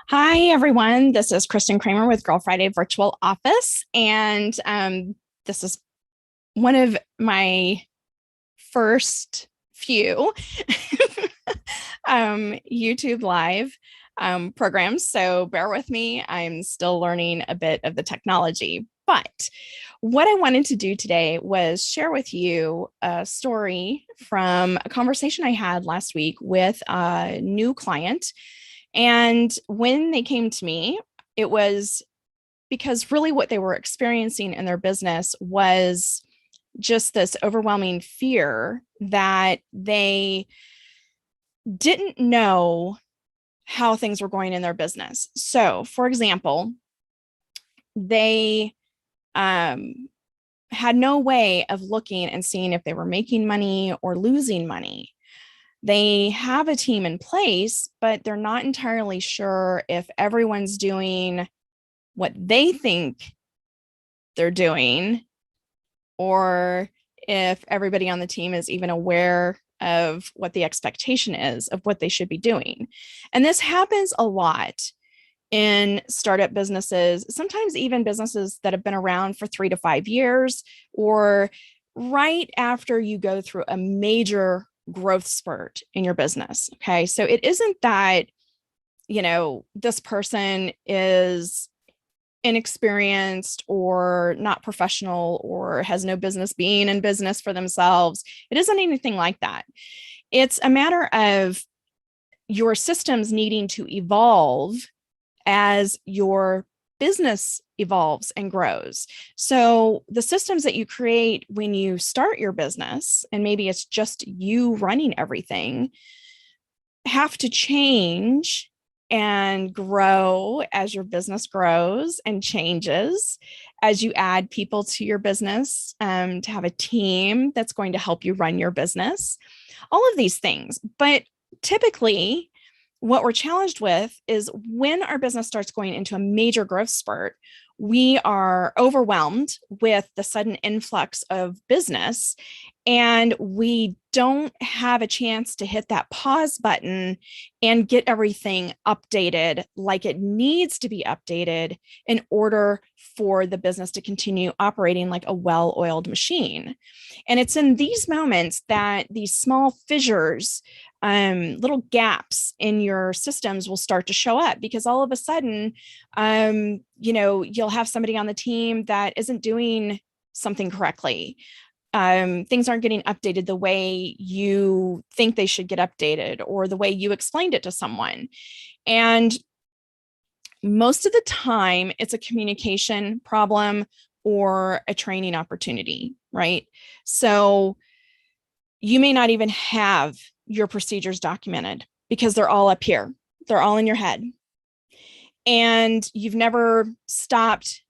Hi, everyone. This is Kristen Kramer with Girl Friday Virtual Office. And this is one of my first few YouTube Live programs. So bear with me. I'm still learning a bit of the technology. But what I wanted to do today was share with you a story from a conversation I had last week with a new client. And when they came to me, it was because really what they were experiencing in their business was just this overwhelming fear that they didn't know how things were going in their business. So, for example, they um, had no way of looking and seeing if they were making money or losing money. They have a team in place, but they're not entirely sure if everyone's doing what they think they're doing or if everybody on the team is even aware of what the expectation is of what they should be doing. And this happens a lot in startup businesses, sometimes even businesses that have been around for 3 to 5 years, or right after you go through a major growth spurt in your business. Okay. So it isn't that, this person is inexperienced or not professional or has no business being in business for themselves. It isn't anything like that. It's a matter of your systems needing to evolve as your business evolves and grows. So the systems that you create when you start your business, and maybe it's just you running everything, have to change and grow as your business grows and changes, as you add people to your business, to have a team that's going to help you run your business, all of these things. But typically, what we're challenged with is when our business starts going into a major growth spurt, we are overwhelmed with the sudden influx of business, and we don't have a chance to hit that pause button and get everything updated like it needs to be updated in order for the business to continue operating like a well-oiled machine. And it's in these moments that these small fissures, little gaps in your systems will start to show up, because all of a sudden, you'll have somebody on the team that isn't doing something correctly. Things aren't getting updated the way you think they should get updated or the way you explained it to someone. And most of the time, it's a communication problem or a training opportunity, right? So you may not even have your procedures documented because they're all up here, they're all in your head. And you've never stopped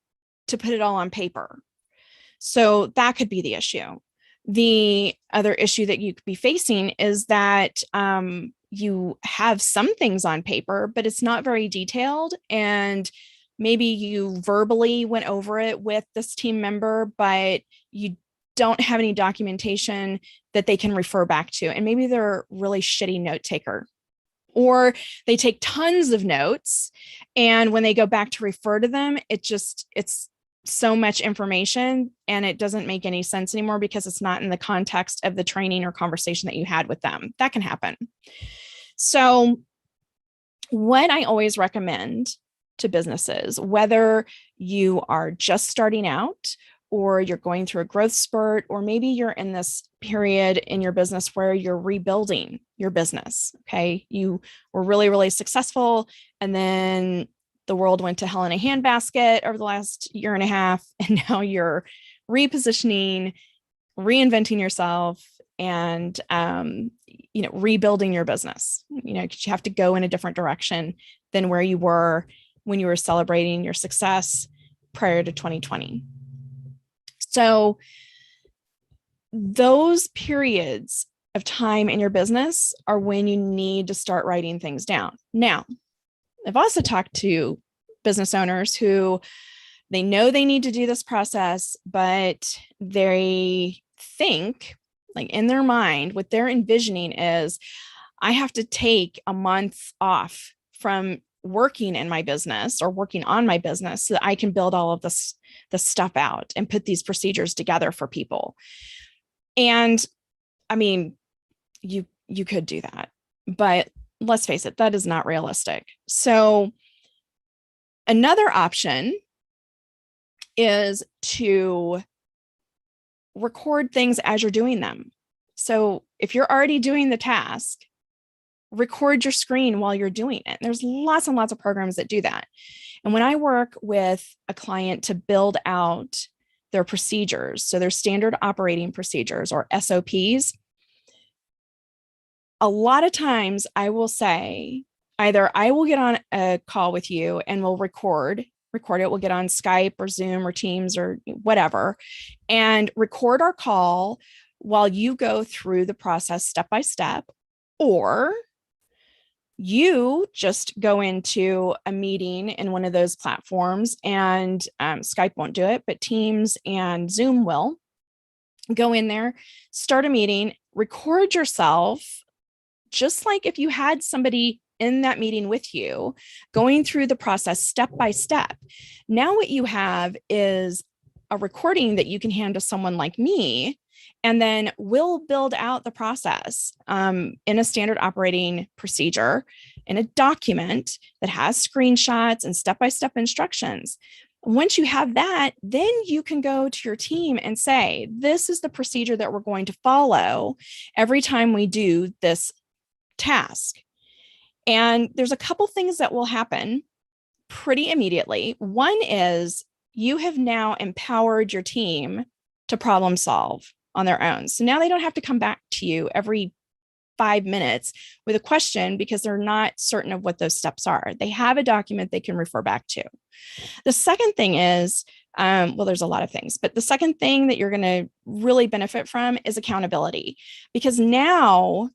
to put it all on paper. So that could be the issue. The other issue that you could be facing is that you have some things on paper, but it's not very detailed. And maybe you verbally went over it with this team member, but you don't have any documentation that they can refer back to. And maybe they're a really shitty note taker, or they take tons of notes. And when they go back to refer to them, it's so much information and it doesn't make any sense anymore because it's not in the context of the training or conversation that you had with them. That can happen. So, what I always recommend to businesses, whether you are just starting out or you're going through a growth spurt, or maybe you're in this period in your business where you're rebuilding your business. Okay. You were really, really successful, and then the world went to hell in a handbasket over the last year and a half. And now you're repositioning, reinventing yourself, and, rebuilding your business, because you have to go in a different direction than where you were when you were celebrating your success prior to 2020. So those periods of time in your business are when you need to start writing things down. Now, I've also talked to business owners who they know they need to do this process, but they think, like in their mind, what they're envisioning is, I have to take a month off from working in my business or working on my business so that I can build all of this stuff out and put these procedures together for people. And I mean, you could do that, but let's face it, that is not realistic. So another option is to record things as you're doing them. So if you're already doing the task, record your screen while you're doing it. There's lots and lots of programs that do that. And when I work with a client to build out their procedures, so their standard operating procedures or SOPs, a lot of times I will say, either I will get on a call with you and we'll record it. We'll get on Skype or Zoom or Teams or whatever and record our call while you go through the process step by step, or you just go into a meeting in one of those platforms, and Skype won't do it, but Teams and Zoom will. Go in there, start a meeting, record yourself, just like if you had somebody in that meeting with you, going through the process step by step. Now what you have is a recording that you can hand to someone like me, and then we'll build out the process in a standard operating procedure in a document that has screenshots and step-by-step instructions. Once you have that, then you can go to your team and say, this is the procedure that we're going to follow every time we do this task. And there's a couple things that will happen pretty immediately. One is you have now empowered your team to problem solve on their own. So now they don't have to come back to you every 5 minutes with a question because they're not certain of what those steps are. They have a document they can refer back to. The second thing is, well, there's a lot of things, but the second thing that you're going to really benefit from is accountability, because now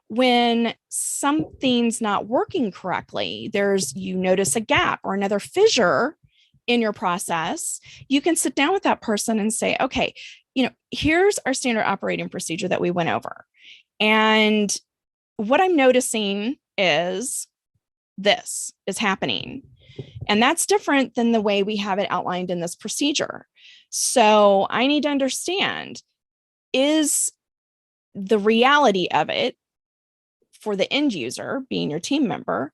when something's not working correctly, you notice a gap or another fissure in your process, you can sit down with that person and say, okay, here's our standard operating procedure that we went over. And what I'm noticing is this is happening. And that's different than the way we have it outlined in this procedure. So I need to understand, is the reality of it for the end user, being your team member,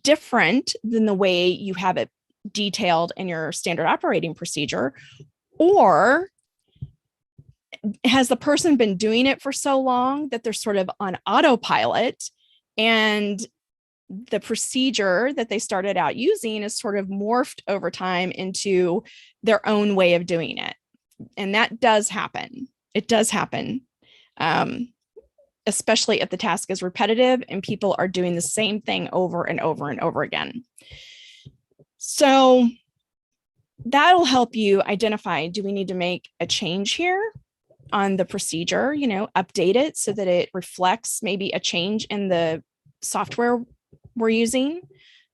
different than the way you have it detailed in your standard operating procedure? Or has the person been doing it for so long that they're sort of on autopilot, and the procedure that they started out using is sort of morphed over time into their own way of doing it? And that does happen. It does happen, especially if the task is repetitive and people are doing the same thing over and over and over again. So that'll help you identify, do we need to make a change here on the procedure, update it so that it reflects maybe a change in the software we're using.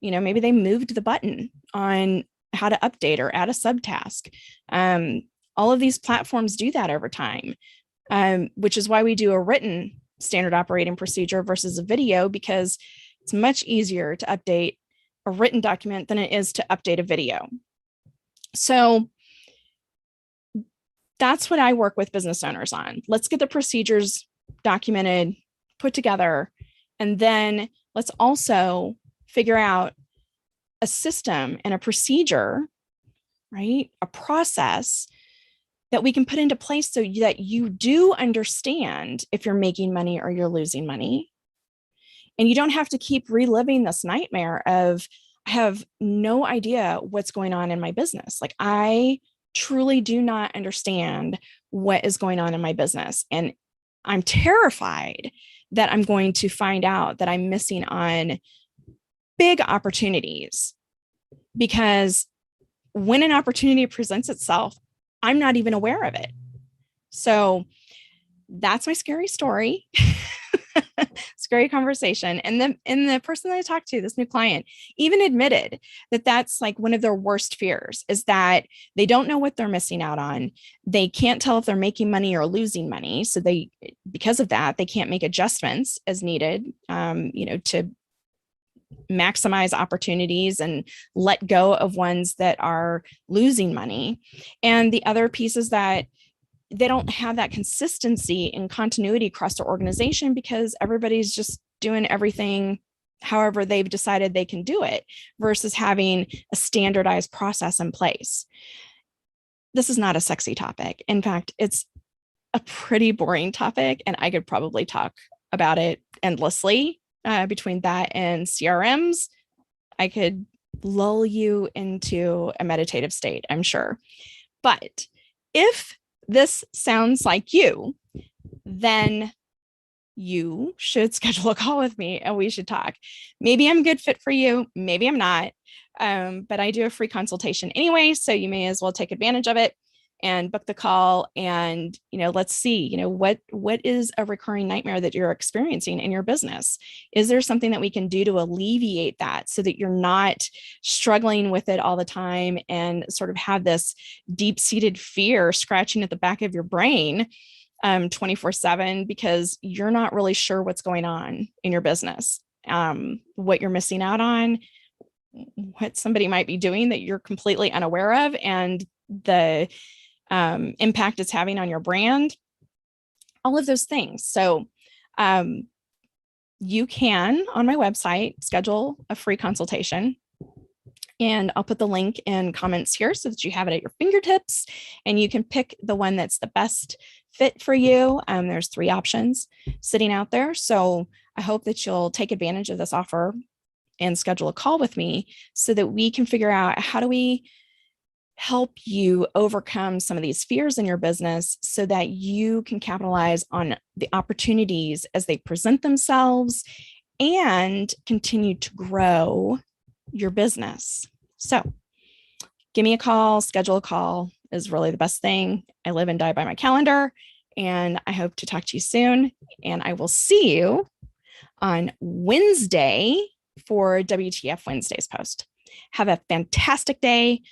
Maybe they moved the button on how to update or add a subtask. All of these platforms do that over time, which is why we do a written standard operating procedure versus a video, because it's much easier to update a written document than it is to update a video. So that's what I work with business owners on. Let's get the procedures documented, put together, and then let's also figure out a system and a procedure, right? A process that we can put into place so that you do understand if you're making money or you're losing money. And you don't have to keep reliving this nightmare of, I have no idea what's going on in my business. Like, I truly do not understand what is going on in my business. And I'm terrified that I'm going to find out that I'm missing on big opportunities, because when an opportunity presents itself, I'm not even aware of it. So that's my scary story. Scary conversation. And the person that I talked to, this new client, even admitted that that's like one of their worst fears, is that they don't know what they're missing out on. They can't tell if they're making money or losing money. So because of that, they can't make adjustments as needed, to maximize opportunities and let go of ones that are losing money. And the other piece is that they don't have that consistency and continuity across their organization because everybody's just doing everything however they've decided they can do it versus having a standardized process in place. This is not a sexy topic. In fact, it's a pretty boring topic, and I could probably talk about it endlessly. Between that and CRMs, I could lull you into a meditative state, I'm sure. But if this sounds like you, then you should schedule a call with me and we should talk. Maybe I'm a good fit for you. Maybe I'm not. But I do a free consultation anyway, so you may as well take advantage of it and book the call. And, let's see, what is a recurring nightmare that you're experiencing in your business? Is there something that we can do to alleviate that so that you're not struggling with it all the time and sort of have this deep-seated fear scratching at the back of your brain 24/7 because you're not really sure what's going on in your business, what you're missing out on, what somebody might be doing that you're completely unaware of, and the impact it's having on your brand, all of those things. So you can, on my website, schedule a free consultation. And I'll put the link in comments here so that you have it at your fingertips and you can pick the one that's the best fit for you. There's 3 options sitting out there. So I hope that you'll take advantage of this offer and schedule a call with me so that we can figure out how do we help you overcome some of these fears in your business so that you can capitalize on the opportunities as they present themselves and continue to grow your business. So give me a call, schedule a call is really the best thing. I live and die by my calendar, and I hope to talk to you soon. And I will see you on Wednesday for WTF Wednesday's post. Have a fantastic day.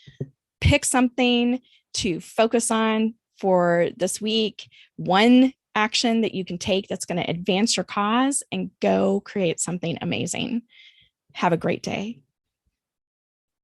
Pick something to focus on for this week. One action that you can take that's going to advance your cause and go create something amazing. Have a great day.